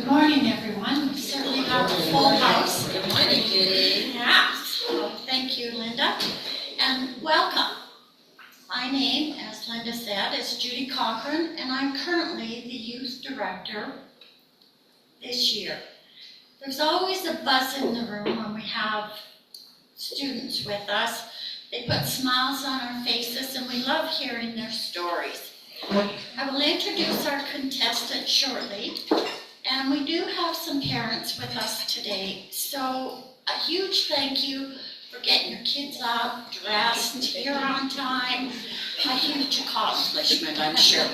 morning, everyone. We certainly have a full house. Good morning, Judy. Yeah, so thank you, Linda, and welcome. My name, as Linda said, is Judy Cochran, and I'm currently the youth director this year. There's always a buzz in the room when we have students with us. They put smiles on our faces, and we love hearing their stories. I will introduce our contestants shortly, and we do have some parents with us today. So a huge thank you for getting your kids up, dressed, here on time. A huge accomplishment, I'm sure.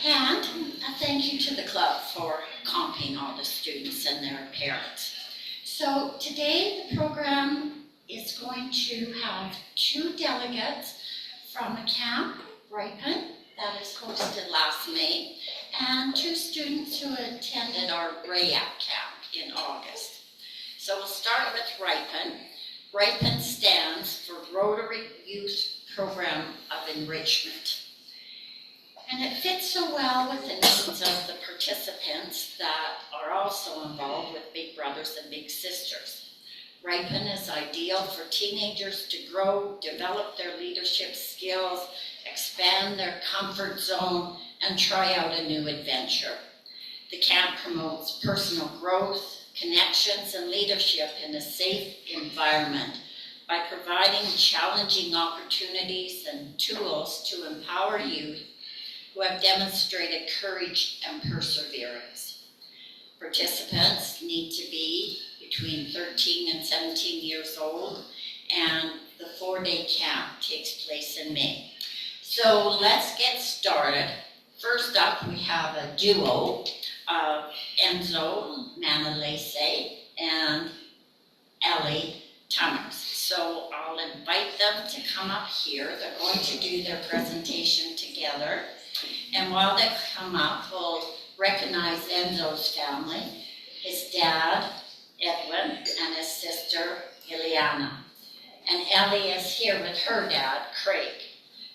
And a thank you to the club for comping all the students and their parents. So today the program is going to have 2 delegates from a camp, Ripon, that is hosted last May, and 2 students who attended our RAYAP camp in August. So we'll start with Ripon. Ripon stands for Rotary Youth Program of Enrichment. And it fits so well with the needs of the participants that are also involved with Big Brothers and Big Sisters. Ripon is ideal for teenagers to grow, develop their leadership skills, expand their comfort zone, and try out a new adventure. The camp promotes personal growth, connections, and leadership in a safe environment by providing challenging opportunities and tools to empower youth who have demonstrated courage and perseverance. Participants need to be between 13 and 17 years old, and the 4-day camp takes place in May. So let's get started. First up, we have a duo of Enzo Manalese and Ellie Tummers. So I'll invite them to come up here. They're going to do their presentation together. And while they come up, we'll recognize Enzo's family, his dad, Edwin, and his sister, Ileana. And Ellie is here with her dad, Craig.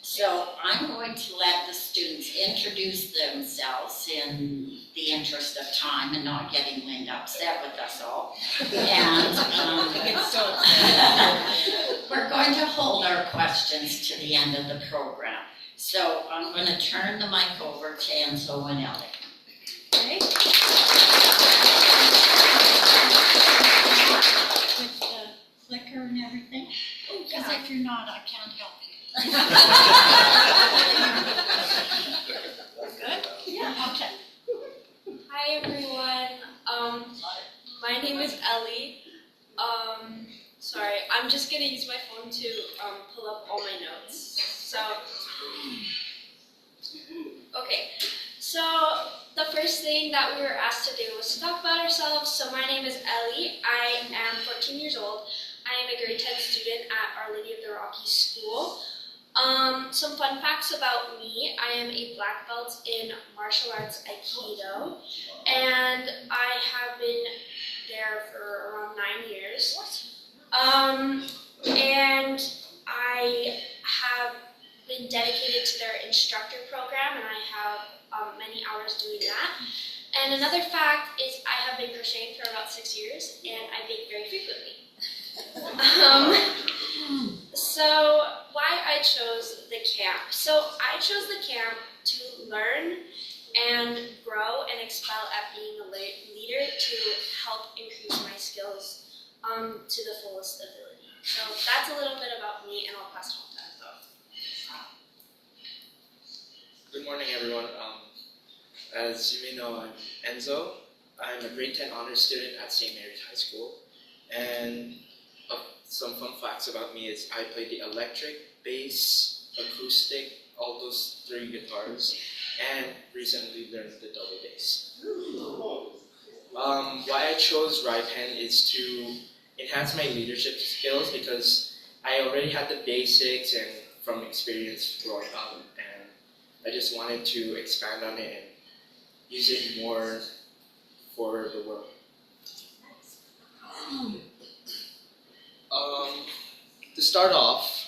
So I'm going to let the students introduce themselves in the interest of time and not getting Linda upset with us all. And we're going to hold our questions to the end of the program. So I'm going to turn the mic over to Enzo and Ellie. Okay. With the clicker and everything. Because if you're not, I can't help you. Good? Yeah, okay. Hi everyone. My name is Ellie. Sorry, I'm just gonna use my phone to pull up all my notes. So the first thing that we were asked to do was to talk about ourselves. So my name is Ellie. I am 14 years old. I am a grade 10 student at Our Lady of the Rockies School. Some fun facts about me. I am a black belt in martial arts Aikido, and I have been there for around 9 years. And I have been dedicated to their instructor program, and I have many hours doing that. And another fact is I have been crocheting for about 6 years, and I bake very frequently. So why I chose the camp. So I chose the camp to learn and grow and excel at being a leader to help increase my skills to the fullest ability. So that's a little bit about me, and I'll pass it on to Enzo. Good morning, everyone. As you may know, I'm Enzo. I'm a grade 10 honors student at St. Mary's High School. And some fun facts about me is I play the electric, bass, acoustic, all those 3 guitars, and recently learned the double bass. Why I chose Ripon is to enhance my leadership skills because I already had the basics and from experience growing up, and I just wanted to expand on it and use it more for the world. To start off,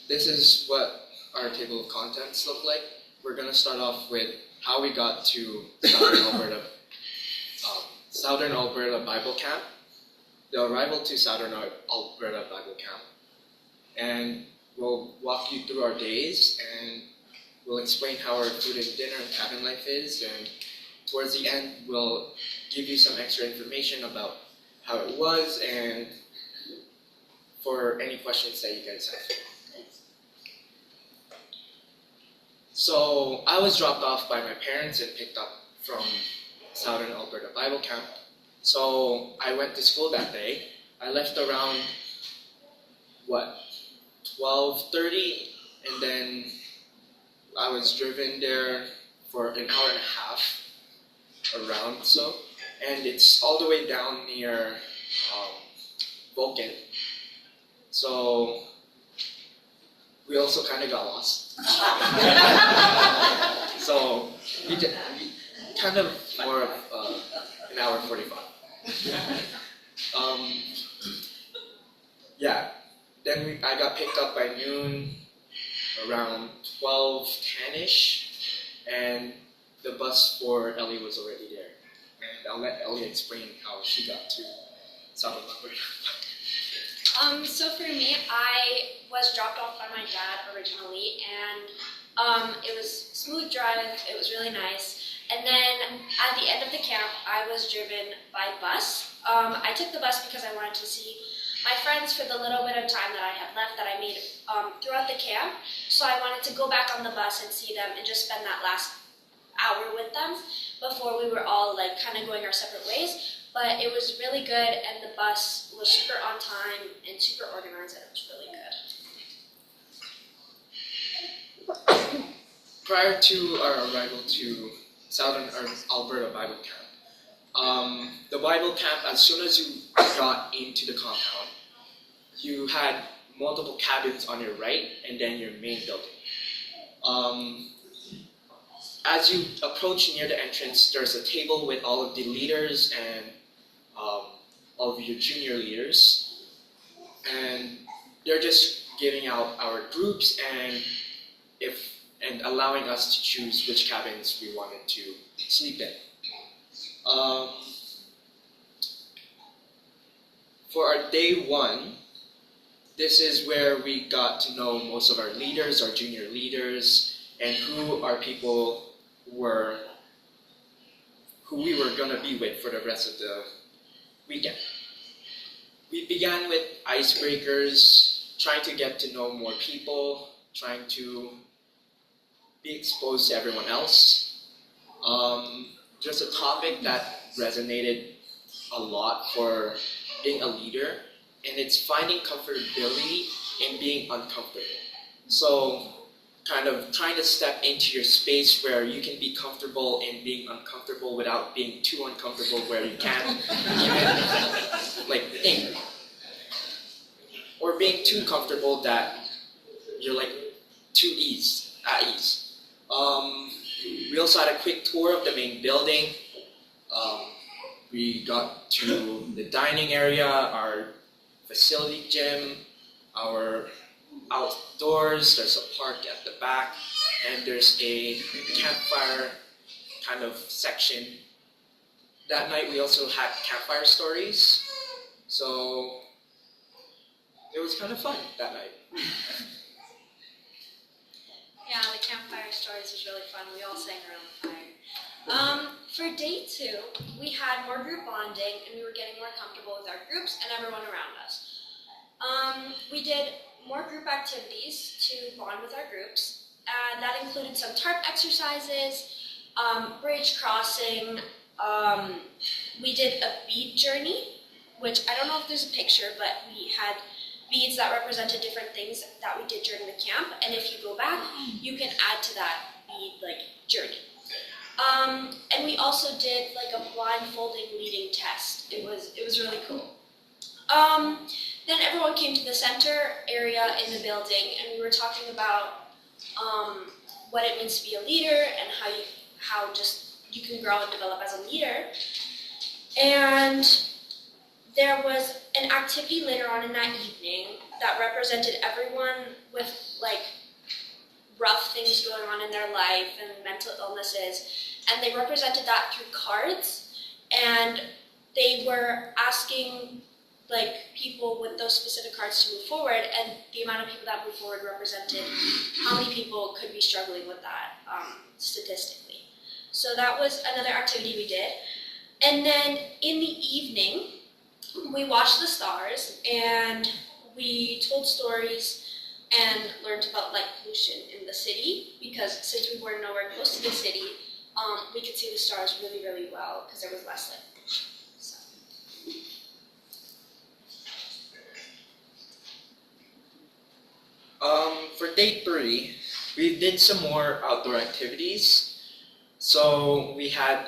this is what our table of contents look like. We're going to start off with how we got to Southern Alberta. Southern Alberta Bible Camp, the arrival to Southern Alberta Bible Camp. And we'll walk you through our days, and we'll explain how our food and dinner and cabin life is, and towards the end, we'll give you some extra information about how it was and for any questions that you guys have. So I was dropped off by my parents and picked up from Southern Alberta Bible Camp. So I went to school that day. I left around 12:30, and then I was driven there for an hour and a half around so, and it's all the way down near Vulcan. So we also kind of got lost. So we kind of more of an hour 45. Yeah. Then I got picked up by noon, around 12:10ish, and the bus for Ellie was already there. And I'll let Ellie explain how she got to Southern Alberta. So for me, I was dropped off by my dad originally, and it was smooth drive. It was really nice. And then at the end of the camp, I was driven by bus. I took the bus because I wanted to see my friends for the little bit of time that I had left that I made throughout the camp. So I wanted to go back on the bus and see them and just spend that last hour with them before we were all like kind of going our separate ways. But it was really good, and the bus was super on time and super organized, and it was really good. Prior to our arrival to Southern Alberta Bible Camp, the Bible camp, as soon as you got into the compound, you had multiple cabins on your right and then your main building. As you approach near the entrance, there's a table with all of the leaders and all of your junior leaders, and they're just giving out our groups and allowing us to choose which cabins we wanted to sleep in. For our day one, this is where we got to know most of our leaders, our junior leaders, and who our people were, who we were going to be with for the rest of the weekend. We began with icebreakers, trying to get to know more people, trying to be exposed to everyone else. There's a topic that resonated a lot for being a leader, and it's finding comfortability in being uncomfortable. So kind of trying to step into your space where you can be comfortable in being uncomfortable without being too uncomfortable where you can't even like think. Or being too comfortable that you're like at ease. We also had a quick tour of the main building. We got to the dining area, our facility gym, our outdoors, there's a park at the back, and there's a campfire kind of section. That night we also had campfire stories, so it was kind of fun that night. Yeah, the campfire stories was really fun. We all sang around the fire. For day two, we had more group bonding, and we were getting more comfortable with our groups and everyone around us. We did more group activities to bond with our groups, and that included some tarp exercises, bridge crossing. We did a bead journey, which I don't know if there's a picture, but we had beads that represented different things that we did during the camp, and if you go back, you can add to that bead journey. And we also did a blindfolding leading test. It was really cool. Then everyone came to the center area in the building, and we were talking about what it means to be a leader and how you can grow and develop as a leader. And there was an activity later on in that evening that represented everyone with rough things going on in their life and mental illnesses, and they represented that through cards. And they were asking people with those specific cards to move forward, and the amount of people that moved forward represented how many people could be struggling with that statistically. So that was another activity we did. And then in the evening, we watched the stars and we told stories and learned about pollution in the city, because since we were nowhere close to the city, we could see the stars really, really well because there was less light pollution. So. For day 3, we did some more outdoor activities. So we had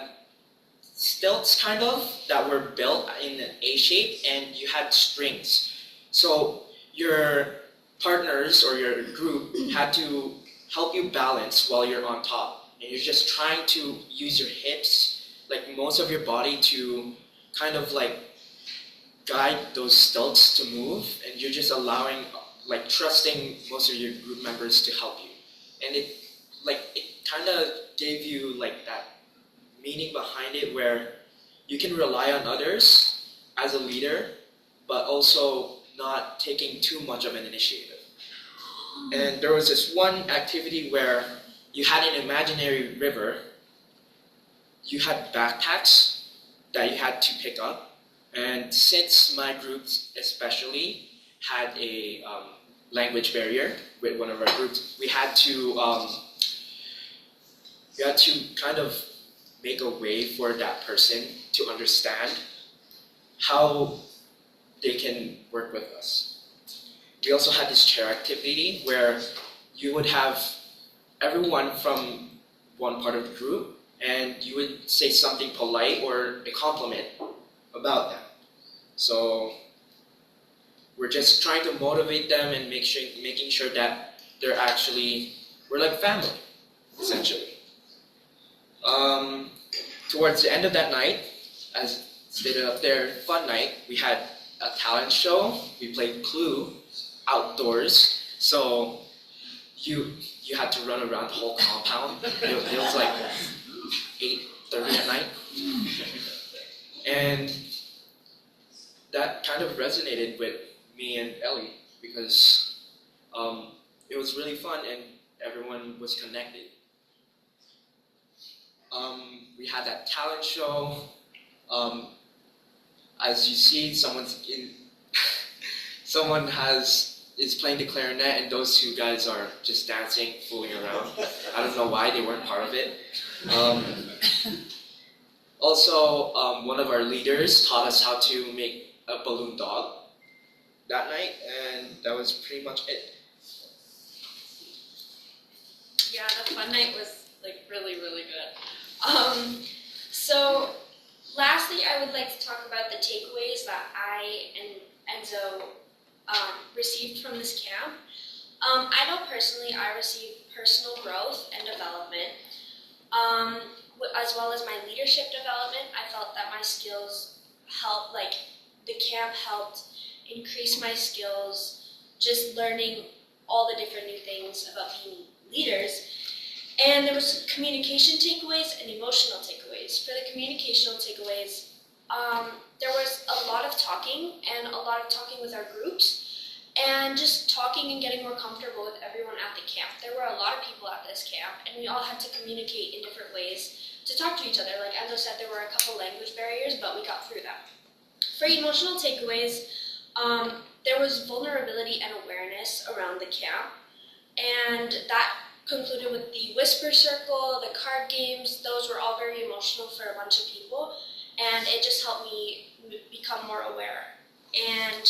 stilts kind of that were built in an A shape, and you had strings. So your partners or your group had to help you balance while you're on top. And you're just trying to use your hips, most of your body, to kind of guide those stilts to move, and you're just allowing, trusting most of your group members to help you. And it kind of gave you that meaning behind it, where you can rely on others as a leader, but also not taking too much of an initiative. And there was this one activity where you had an imaginary river, you had backpacks that you had to pick up, and since my group especially had a language barrier with one of our groups, we had to kind of make a way for that person to understand how they can work with us. We also had this chair activity where you would have everyone from one part of the group, and you would say something polite or a compliment about them. So we're just trying to motivate them and making sure that we're like family, essentially. Towards the end of that night, as stated up there, fun night, we had a talent show. We played Clue outdoors, so you had to run around the whole compound. It was 8:30 at night, and that kind of resonated with me and Ellie, because it was really fun and everyone was connected. We had that talent show. As you see, someone is playing the clarinet, and those two guys are just dancing, fooling around. I don't know why they weren't part of it. Also, one of our leaders taught us how to make a balloon dog that night, and that was pretty much it. Yeah, the fun night was really, really good. So lastly, I would like to talk about the takeaways that I and Enzo received from this camp. I know personally I received personal growth and development, as well as my leadership development. I felt that my skills helped, the camp helped increase my skills, just learning all the different new things about being leaders. And there was communication takeaways and emotional takeaways. For the communicational takeaways, there was a lot of talking with our groups, and just talking and getting more comfortable with everyone at the camp. There were a lot of people at this camp, and we all had to communicate in different ways to talk to each other. Like Enzo said, there were a couple language barriers, but we got through that. For emotional takeaways, there was vulnerability and awareness around the camp, and that concluded with the whisper circle, the card games. Those were all very emotional for a bunch of people, and it just helped me become more aware. And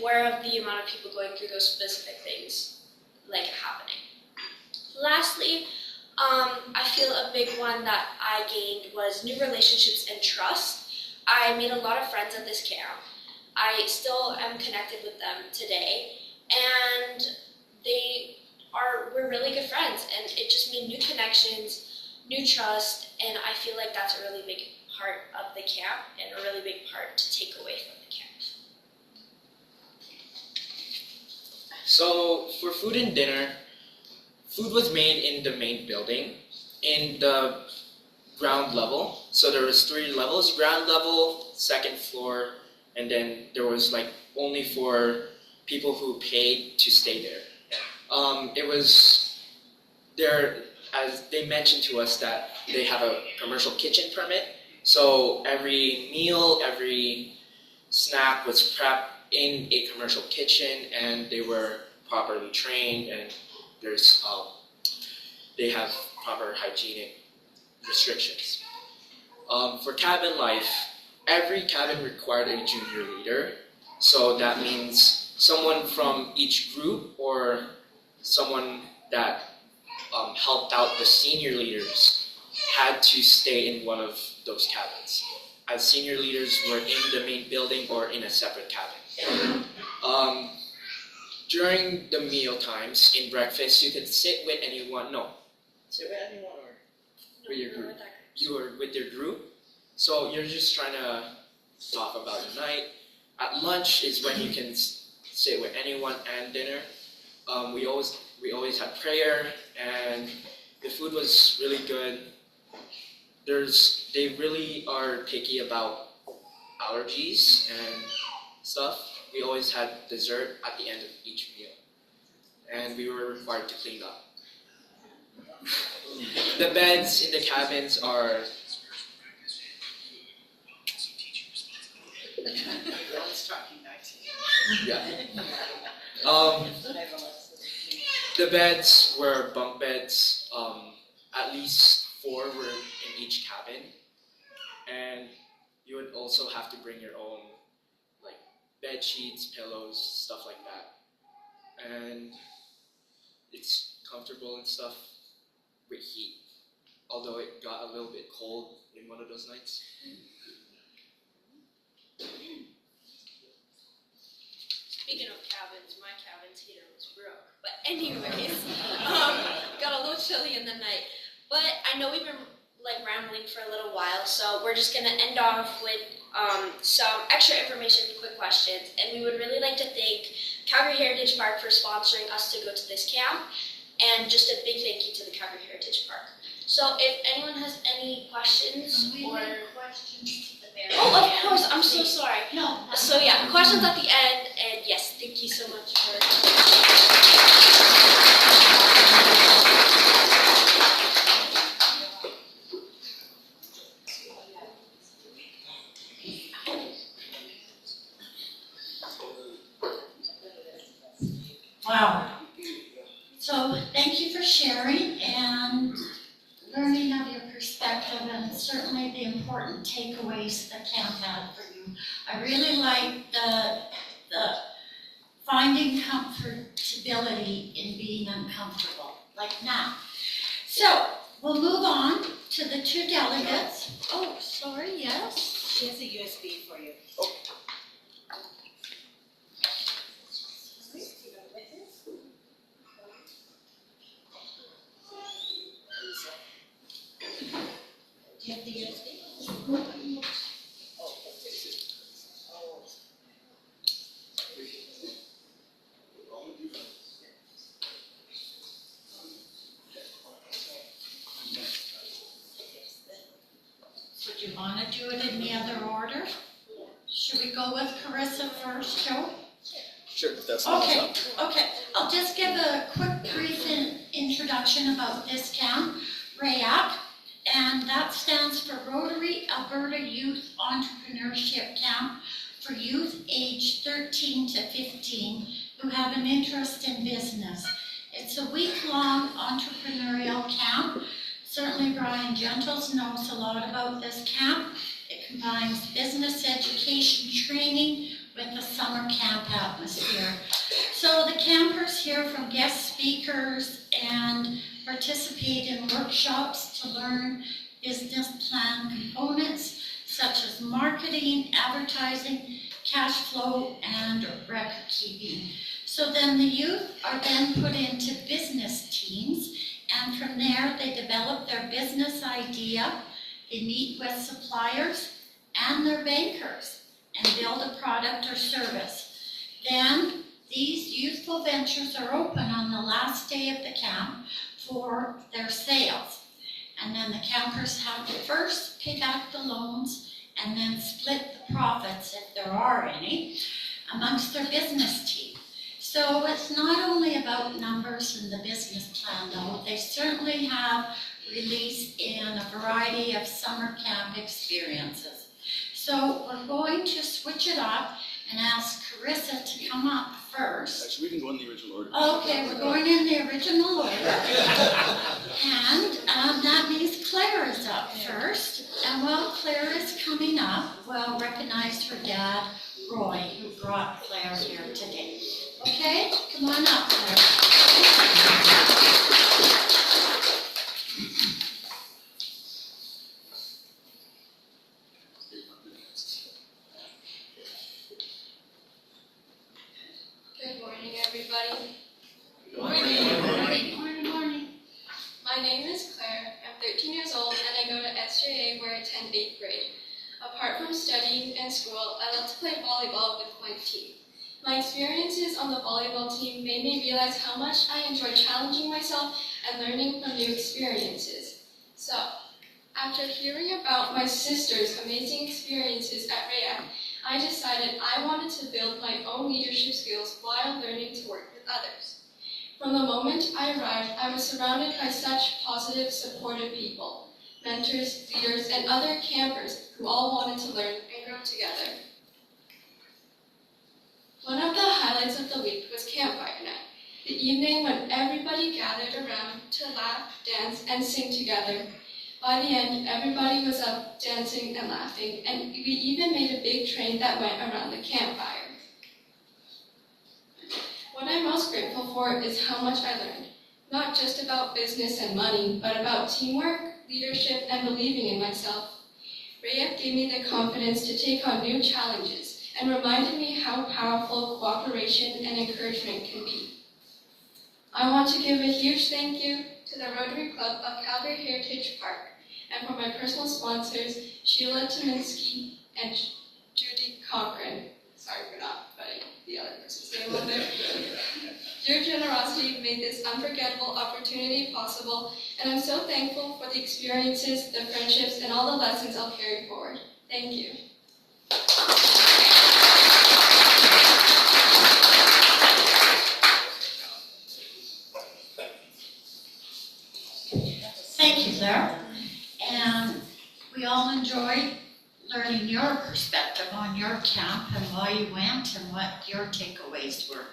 aware of the amount of people going through those specific things happening. Lastly, I feel a big one that I gained was new relationships and trust. I made a lot of friends at this camp. I still am connected with them today, and we're really good friends, and it just made new connections, new trust, and I feel like that's a really big part of the camp and a really big part to take away from the camp. So for food and dinner, food was made in the main building, in the ground level. So there was 3 levels: ground level, second floor, and then there was like only for people who paid to stay there. It was there, as they mentioned to us, that they have a commercial kitchen permit. So every meal, every snack was prepped in a commercial kitchen, and they were properly trained, and they have proper hygienic restrictions. For cabin life, every cabin required a junior leader. So that means someone from each group or someone that helped out the senior leaders had to stay in one of those cabins, as senior leaders were in the main building or in a separate cabin. During the meal times, in breakfast, you could sit with anyone. No, sit with anyone or with your group. You were with your group, so you're just trying to talk about your night. At lunch is when you can sit with anyone, and dinner. We always had prayer, and the food was really good. They really are picky about allergies and stuff. We always had dessert at the end of each meal, and we were required to clean up. The beds in the cabins are the beds were bunk beds. At least 4 were in each cabin, and you would also have to bring your own like bed sheets, pillows, stuff like that. And it's comfortable and stuff with heat, although it got a little bit cold in one of those nights. Speaking of cabins, my cabin's heater was broke. But anyways, got a little chilly in the night. But I know we've been like rambling for a little while, so we're just gonna end off with some extra information, quick questions, and we would really like to thank Calgary Heritage Park for sponsoring us to go to this camp, and just a big thank you to the Calgary Heritage Park. So if anyone has any questions or questions to the very oh, of end, course, I'm so please. sorry. No. So yeah, questions at the end, and yes, thank you so much for. Wow. So thank you for sharing and learning of your perspective, and certainly the important takeaways the camp had for you. I really like the finding comfortability in being uncomfortable, like now. So we'll move on to the 2 delegates. Oh, sorry, yes. She has a USB for you. Do you have the USB? Would you want to do it in the other order? Should we go with Carissa first, Joe? Sure, that's Okay, I'll just give a quick brief introduction about this camp, RAYAC, and that stands for Rotary Alberta Youth Entrepreneurship Camp for youth aged 13 to 15 who have an interest in business. It's a week-long entrepreneurial camp. Certainly Brian Gentles knows a lot about this camp. It combines business education training with the summer camp atmosphere. So the campers hear from guest speakers and participate in workshops to learn business plan components such as marketing, advertising, cash flow, and record keeping. So then the youth are then put into business teams, and from there they develop their business idea, they meet with suppliers and their bankers and build a product or service. Then these youthful ventures are open on the last day of the camp for their sales. And then the campers have to first pay back the loans and then split the profits, if there are any, amongst their business team. So it's not only about numbers in the business plan though, they certainly have released in a variety of summer camp experiences. So we're going to switch it up and ask Carissa to come up first. Actually, we can go in the original order. Okay, we're going in the original order. And that means Claire is up first. And while Claire is coming up, we'll recognize her dad, Roy, who brought Claire here today. Okay, come on up, Claire. Good morning, everybody. Good morning. Morning. My name is Claire. I'm 13 years old and I go to SJA where I attend 8th grade. Apart from studying and school, I love to play volleyball with my team. My experiences on the volleyball team made me realize how much I enjoy challenging myself and learning from new experiences. So, after hearing about my sister's amazing experiences at REA, I decided I wanted to build my own leadership skills while learning to work with others. From the moment I arrived, I was surrounded by such positive, supportive people, mentors, leaders, and other campers who all wanted to learn and grow together. One of the highlights of the week was campfire night, the evening when everybody gathered around to laugh, dance, and sing together. By the end, everybody was up dancing and laughing, and we even made a big train that went around the campfire. What I'm most grateful for is how much I learned, not just about business and money, but about teamwork, leadership, and believing in myself. REA gave me the confidence to take on new challenges and reminded me how powerful cooperation and encouragement can be. I want to give a huge thank you to the Rotary Club of Calgary Heritage Park, and for my personal sponsors, Sheila Tominski and Judy Cochran. Sorry for not putting the other person's name on there. Your generosity made this unforgettable opportunity possible, and I'm so thankful for the experiences, the friendships, and all the lessons I'll carry forward. Thank you. Thank you, Claire. And we all enjoyed learning your perspective on your camp and why you went and what your takeaways were.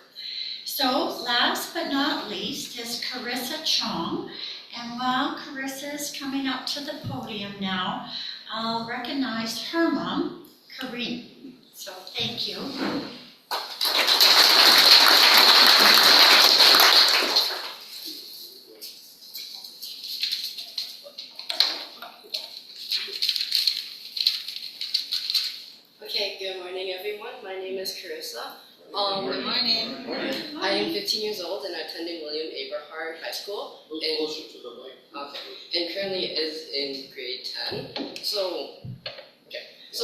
So last but not least is Carissa Chong. And while Carissa is coming up to the podium now, I'll recognize her mom, Karine. So thank you. Okay, good morning everyone. My name is Carissa. Good morning. I am 15 years old and attending William Aberhart High School. Closer to the mic. Okay, and currently is in grade 10. So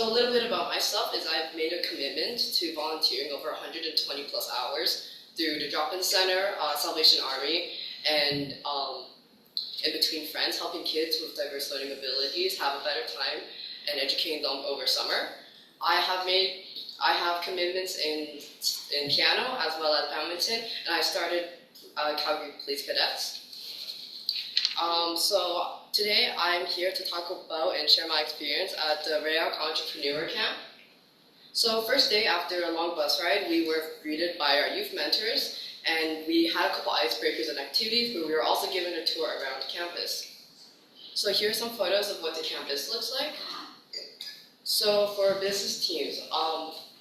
a little bit about myself is I've made a commitment to volunteering over 120 plus hours through the Drop-In Center, Salvation Army, and in between friends, helping kids with diverse learning abilities have a better time and educating them over summer. I have commitments in piano as well as badminton, and I started Calgary Police Cadets. So today I'm here to talk about and share my experience at the REA Entrepreneur Camp. So first day after a long bus ride, we were greeted by our youth mentors, and we had a couple icebreakers and activities, but we were also given a tour around campus. So here are some photos of what the campus looks like. So for business teams,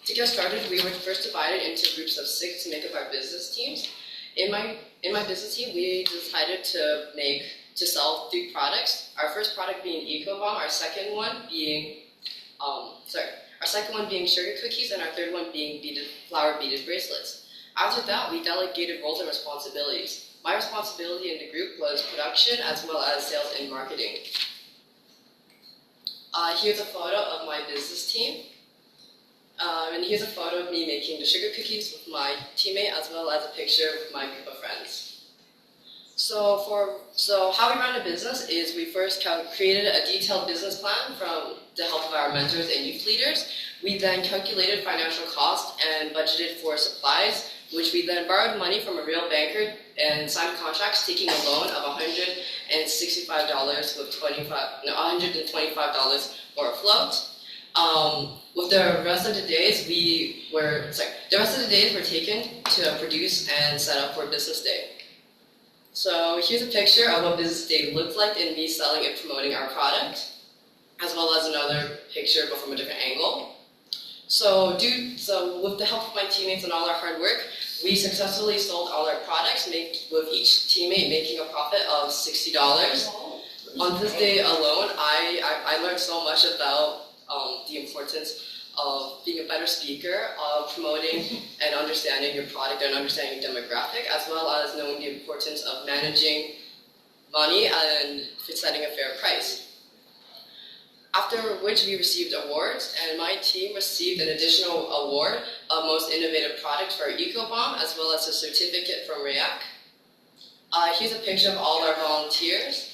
to get started, we were first divided into groups of 6 to make up our business teams. In my business team, we decided to sell 3 products. Our first product being EcoBomb, our second one being sugar cookies, and our third one being flower beaded bracelets. After that, we delegated roles and responsibilities. My responsibility in the group was production as well as sales and marketing. Here's a photo of my business team. And here's a photo of me making the sugar cookies with my teammate, as well as a picture with my group of friends. So how we run a business is we first created a detailed business plan from the help of our mentors and youth leaders. We then calculated financial cost and budgeted for supplies, which we then borrowed money from a real banker and signed contracts taking a loan of $165 with $125 for a float. With the rest of the days, were taken to produce and set up for business day. So here's a picture of what business day looked like in me selling and promoting our product, as well as another picture but from a different angle. So with the help of my teammates and all our hard work, we successfully sold all our products, with each teammate making a profit of $60. On this day alone, I learned so much about the importance of being a better speaker, of promoting and understanding your product and understanding your demographic, as well as knowing the importance of managing money and setting a fair price. After which we received awards, and my team received an additional award of Most Innovative Product for our EcoBomb, as well as a certificate from REAC. Here's a picture of all our volunteers.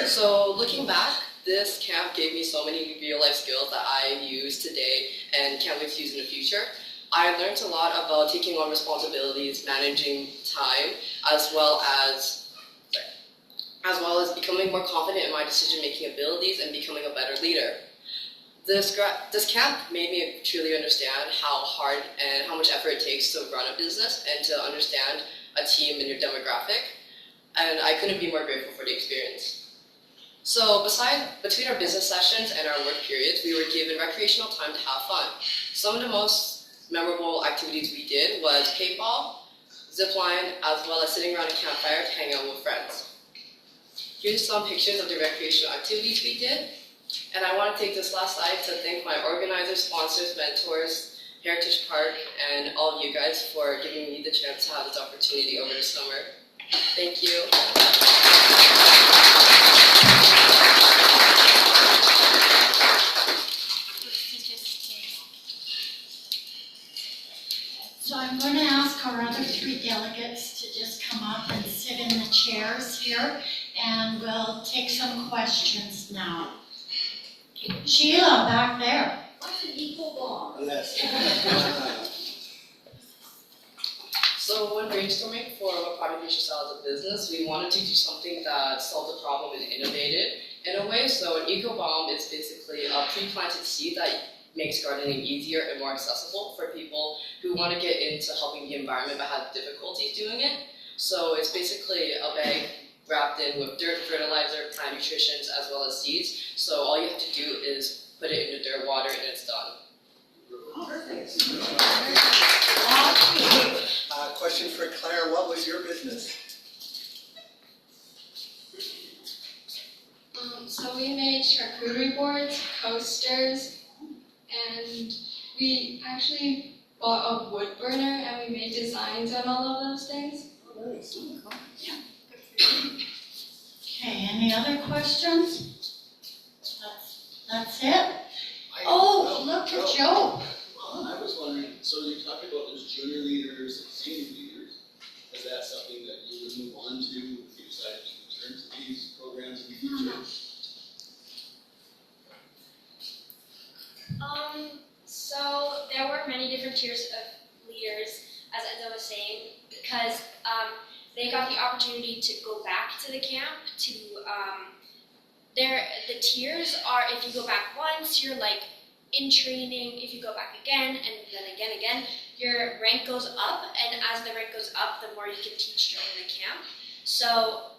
So looking back, this camp gave me so many real-life skills that I use today and can't wait to use in the future. I learned a lot about taking on responsibilities, managing time, as well as becoming more confident in my decision-making abilities and becoming a better leader. This camp made me truly understand how hard and how much effort it takes to run a business and to understand a team and your demographic, and I couldn't be more grateful for the experience. So between our business sessions and our work periods, we were given recreational time to have fun. Some of the most memorable activities we did was paintball, zip line, as well as sitting around a campfire to hang out with friends. Here's some pictures of the recreational activities we did. And I want to take this last slide to thank my organizers, sponsors, mentors, Heritage Park, and all of you guys for giving me the chance to have this opportunity over the summer. Thank you. So I'm going to ask our other three delegates to just come up and sit in the chairs here, and we'll take some questions now. Sheila, back there. What's an EcoBomb? Yes. So when brainstorming for what product we should sell as a business, we wanted to do something that solved a problem and innovated in a way. So an EcoBomb is basically a pre-planted seed that makes gardening easier and more accessible for people who want to get into helping the environment but have difficulties doing it. So it's basically a bag wrapped in with dirt, fertilizer, plant nutrition, as well as seeds. So all you have to do is put it in the dirt, water, and it's done. Question for Claire, what was your business? So we made charcuterie boards, coasters, and we actually bought a wood burner and we made designs on all of those things. Nice. Okay, any other questions? That's it? Oh, look at Joe. I was wondering, so you talked about those junior leaders and senior leaders. Is that something that you would move on to if you decided to return to these programs in the future? So there were many different tiers of leaders, as Enzo was saying, because they got the opportunity to go back to the camp. The tiers are, if you go back once, you're like in training. If you go back again and then again, your rank goes up, and as the rank goes up, the more you can teach during the camp. So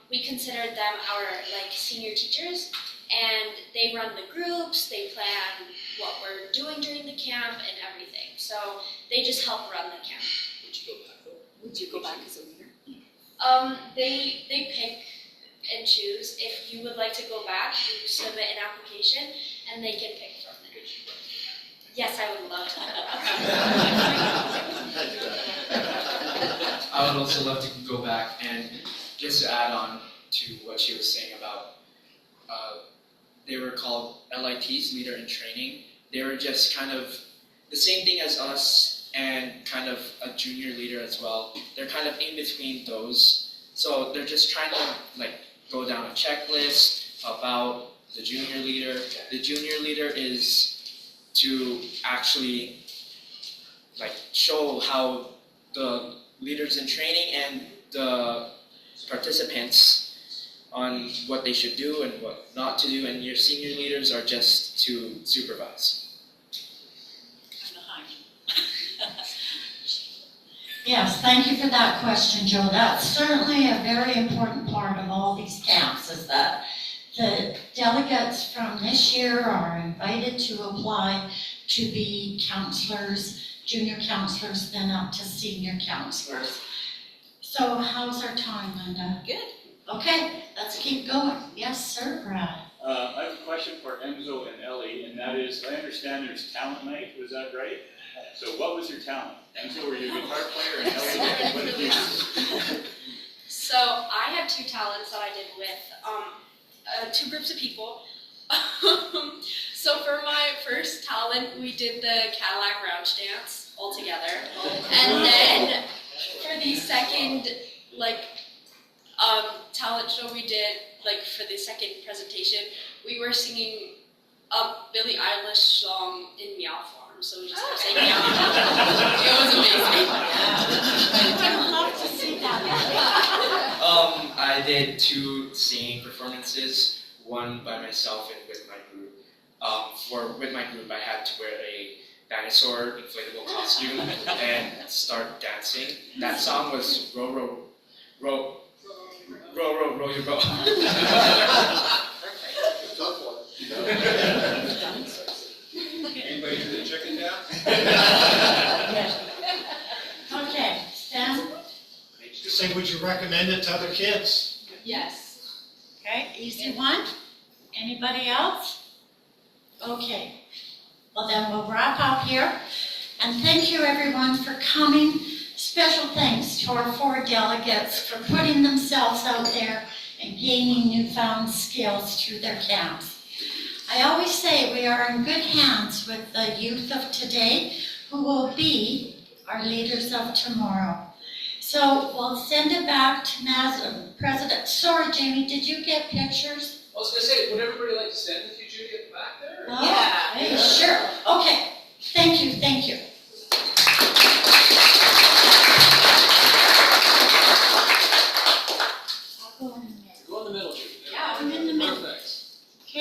we considered them our like senior teachers, and they run the groups, they plan what we're doing during the camp and everything. So they just help run the camp. Would you go back though? Would you go back as a leader? They pick and choose. If you would like to go back, you submit an application, and they can pick from there. Yes, I would love to. I would also love to go back, and just to add on to what she was saying about, they were called LITs, Leader in Training. They were just kind of the same thing as us and kind of a junior leader as well. They're kind of in between those So they're just trying to like go down a checklist about the junior leader. The junior leader is to actually like show how the leaders in training and the participants on what they should do and what not to do, and your senior leaders are just to supervise. Yes, thank you for that question, Joe. That's certainly a very important part of all these camps, is that the delegates from this year are invited to apply to be counselors, junior counselors, then up to senior counselors. So how's our time, Linda? Good. Okay, let's keep going. Yes, sir, Brad. I have a question for Enzo and Ellie, and that is, I understand there's talent night, was that right? So what was your talent? Enzo, were you a guitar player, and Ellie, what did you do? So I have two talents that I did with two groups of people. So for my first talent, we did the Cadillac Rounge dance all together, and then for the second talent show we did, for the second presentation, we were singing a Billie Eilish song in meow form. So we just kept saying meow. It was amazing. I would love to see that. I did 2 singing performances, one by myself and with my group. With my group, I had to wear a dinosaur inflatable costume and start dancing. That song was row, row, row, row, row, row your boat. Tough one. Anybody do the chicken dance? Okay, Stan? Say, would you recommend it to other kids? Yes. Okay, easy one. Anybody else? Okay. Well, then we'll wrap up here. And thank you, everyone, for coming. Special thanks to our 4 delegates for putting themselves out there and gaining newfound skills through their camps. I always say we are in good hands with the youth of today, who will be our leaders of tomorrow. So we'll send it back to President. Sorry, Jamie, did you get pictures? I was gonna say, would everybody like to stand with you, Judy, at the back there? Oh, hey, sure.